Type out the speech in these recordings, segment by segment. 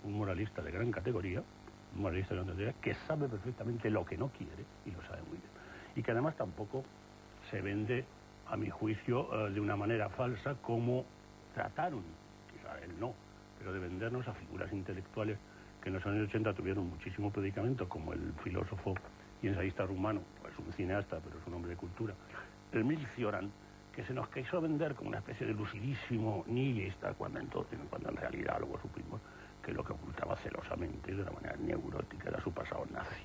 un moralista de gran categoría, un moralista de gran categoría que sabe perfectamente lo que no quiere, y lo sabe muy bien. Y que además tampoco se vende, a mi juicio, de una manera falsa, como trataron, quizá él no, pero de vendernos a figuras intelectuales que en los años 80 tuvieron muchísimo predicamento, como el filósofo y ensayista rumano, pues un cineasta, pero es un hombre de cultura, Emil Cioran, que se nos quiso vender como una especie de lucidísimo nihilista, cuando en realidad luego supimos que lo que ocultaba celosamente y de una manera neurótica era su pasado nazi.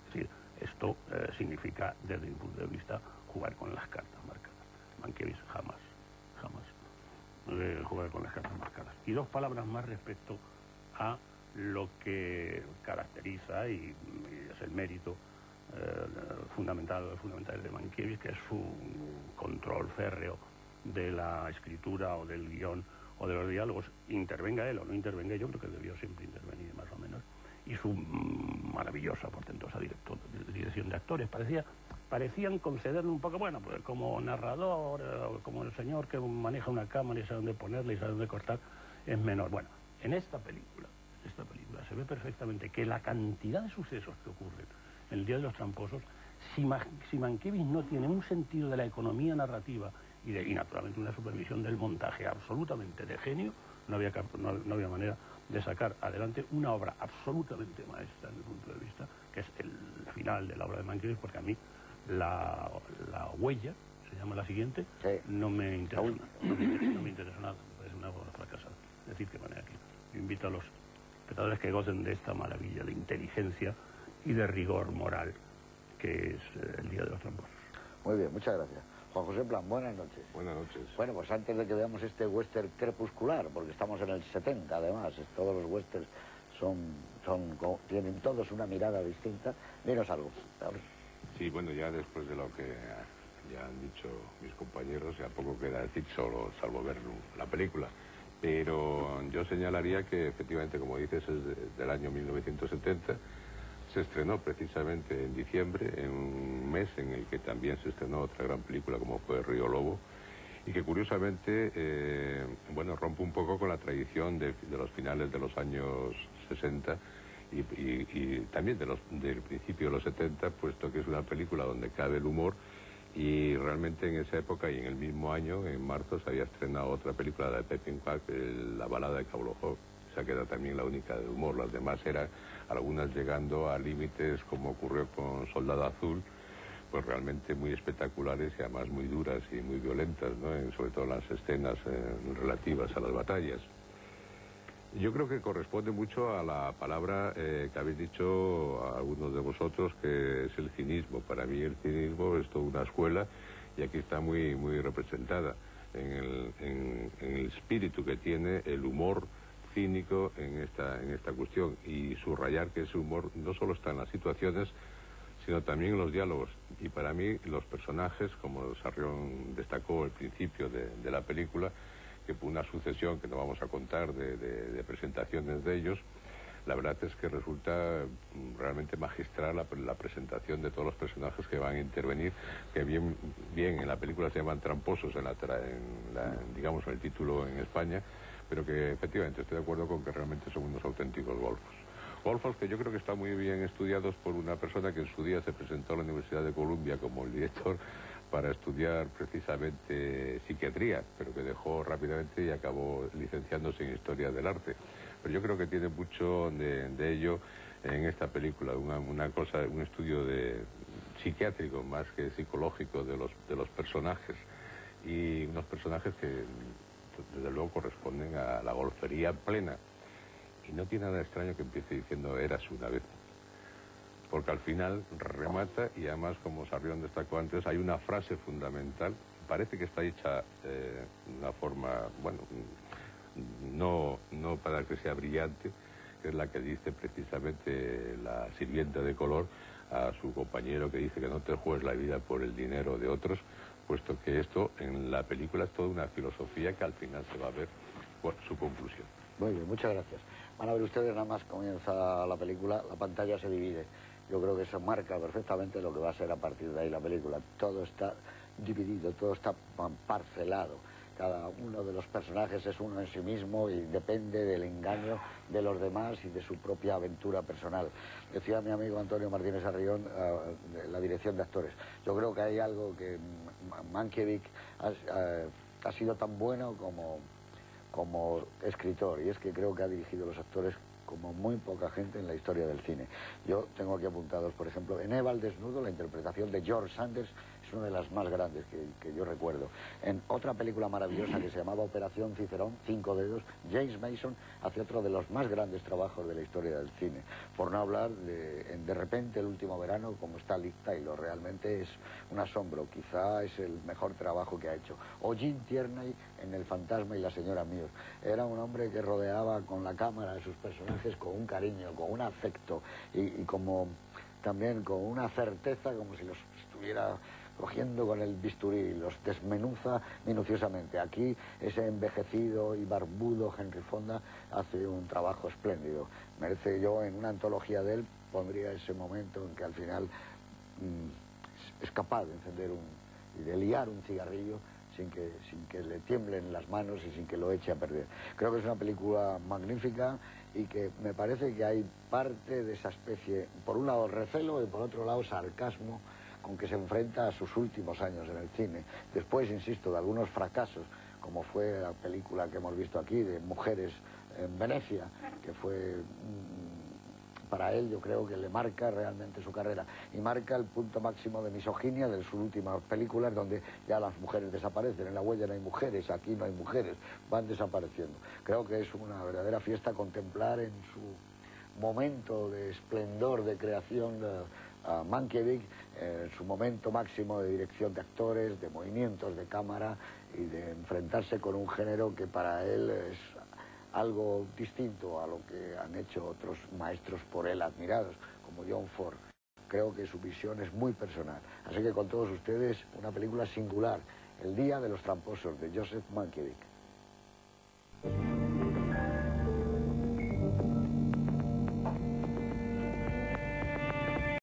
Es decir, esto significa, desde mi punto de vista, jugar con las cartas marcadas. Mankiewicz jamás jugar con las cartas marcadas. Y dos palabras más respecto a lo que caracteriza y es el mérito fundamental de Mankiewicz, que es su control férreo de la escritura o del guión o de los diálogos, intervenga él o no intervenga, yo creo que debió siempre intervenir más o menos, y su maravillosa, portentosa dirección de actores. Parecían concederle un poco, bueno, pues como narrador, como el señor que maneja una cámara y sabe dónde ponerla y sabe dónde cortar, es menor. Bueno, en esta película se ve perfectamente que la cantidad de sucesos que ocurren en el Día de los Tramposos, si Mankiewicz no tiene un sentido de la economía narrativa y naturalmente una supervisión del montaje absolutamente de genio, no había manera de sacar adelante una obra absolutamente maestra desde mi punto de vista, que es el final de la obra de Mankiewicz, porque a mí la huella, se llama la siguiente, sí, no me interesa nada, me parece una obra fracasada. Es decir, que manera que yo invito a los espectadores que gocen de esta maravilla de inteligencia y de rigor moral que es el Día de los Tramposos. Muy bien, muchas gracias. Juan José Plan, buenas noches. Buenas noches. Bueno, pues antes de que veamos este western crepuscular, porque estamos en el 70 además, todos los westerns tienen todos una mirada distinta, dinos algo. Sí, bueno, ya después de lo que ya han dicho mis compañeros, ya poco queda decir salvo ver la película. Pero yo señalaría que efectivamente, como dices, es del año 1970. Se estrenó precisamente en diciembre, en un mes en el que también se estrenó otra gran película como fue Río Lobo, y que curiosamente, bueno, rompe un poco con la tradición de los finales de los años 60 y también del principio de los 70, puesto que es una película donde cabe el humor. Y realmente en esa época y en el mismo año, en marzo, se había estrenado otra película de Peckinpah, La balada de Kablojov. Esa que era también la única de humor. Las demás eran algunas llegando a límites, como ocurrió con Soldado Azul, pues realmente muy espectaculares y además muy duras y muy violentas, ¿no? Sobre todo las escenas relativas a las batallas. Yo creo que corresponde mucho a la palabra que habéis dicho a algunos de vosotros, que es el cinismo. Para mí el cinismo es toda una escuela y aquí está muy representada en el espíritu que tiene el humor cínico en esta cuestión, y subrayar que ese humor no solo está en las situaciones, sino también en los diálogos. Y para mí los personajes, como Sarrión destacó al principio de la película, que por una sucesión que no vamos a contar de presentaciones de ellos, la verdad es que resulta realmente magistral la presentación de todos los personajes que van a intervenir, que bien en la película se llaman tramposos digamos en el título en España, pero que efectivamente estoy de acuerdo con que realmente son unos auténticos golfos. Golfos que yo creo que están muy bien estudiados por una persona que en su día se presentó a la Universidad de Columbia como el director para estudiar precisamente psiquiatría, pero que dejó rápidamente y acabó licenciándose en Historia del Arte. Pero yo creo que tiene mucho de ello en esta película, un estudio psiquiátrico más que psicológico de los personajes, y unos personajes que desde luego corresponden a la golfería plena. Y no tiene nada extraño que empiece diciendo eras una vez, porque al final remata, y además, como Sarrión destacó antes, hay una frase fundamental, parece que está hecha de una forma, bueno, no para que sea brillante, que es la que dice precisamente la sirvienta de color a su compañero, que dice que no te juegues la vida por el dinero de otros, puesto que esto en la película es toda una filosofía que al final se va a ver por su conclusión. Muy bien, muchas gracias. Van a ver ustedes, nada más comienza la película, la pantalla se divide. Yo creo que eso marca perfectamente lo que va a ser a partir de ahí la película. Todo está dividido, todo está parcelado. cada uno de los personajes es uno en sí mismo y depende del engaño de los demás y de su propia aventura personal. Decía mi amigo Antonio Martínez Arrión, la dirección de actores. Yo creo que hay algo que Mankiewicz ha sido tan bueno como escritor, y es que creo que ha dirigido los actores como muy poca gente en la historia del cine. Yo tengo aquí apuntados, por ejemplo, en Eva al desnudo, la interpretación de George Sanders es una de las más grandes que yo recuerdo. En otra película maravillosa que se llamaba Operación Cicerón, 5 dedos, James Mason hace otro de los más grandes trabajos de la historia del cine. Por no hablar de repente, el último verano, como está Liv Tyler, realmente es un asombro, quizá es el mejor trabajo que ha hecho. O Jim Tierney en El fantasma y la señora Muir. Era un hombre que rodeaba con la cámara a sus personajes con un cariño, con un afecto y como también con una certeza, como si los estuviera cogiendo con el bisturí, los desmenuza minuciosamente. Aquí ese envejecido y barbudo Henry Fonda hace un trabajo espléndido. Merece, yo en una antología de él pondría ese momento en que al final es capaz de encender y de liar un cigarrillo sin que le tiemblen las manos y sin que lo eche a perder. Creo que es una película magnífica y que me parece que hay parte de esa especie, por un lado recelo y por otro lado sarcasmo con que se enfrenta a sus últimos años en el cine. Después, insisto, de algunos fracasos, como fue la película que hemos visto aquí de Mujeres en Venecia, que fue para él, yo creo que le marca realmente su carrera y marca el punto máximo de misoginia de sus últimas películas, donde ya las mujeres desaparecen. En La huella no hay mujeres, aquí no hay mujeres, van desapareciendo. Creo que es una verdadera fiesta contemplar en su momento de esplendor de creación a Mankiewicz, su momento máximo de dirección de actores, de movimientos de cámara y de enfrentarse con un género que para él es algo distinto a lo que han hecho otros maestros por él admirados, como John Ford. Creo que su visión es muy personal. Así que con todos ustedes, una película singular, El día de los tramposos, de Joseph Mankiewicz.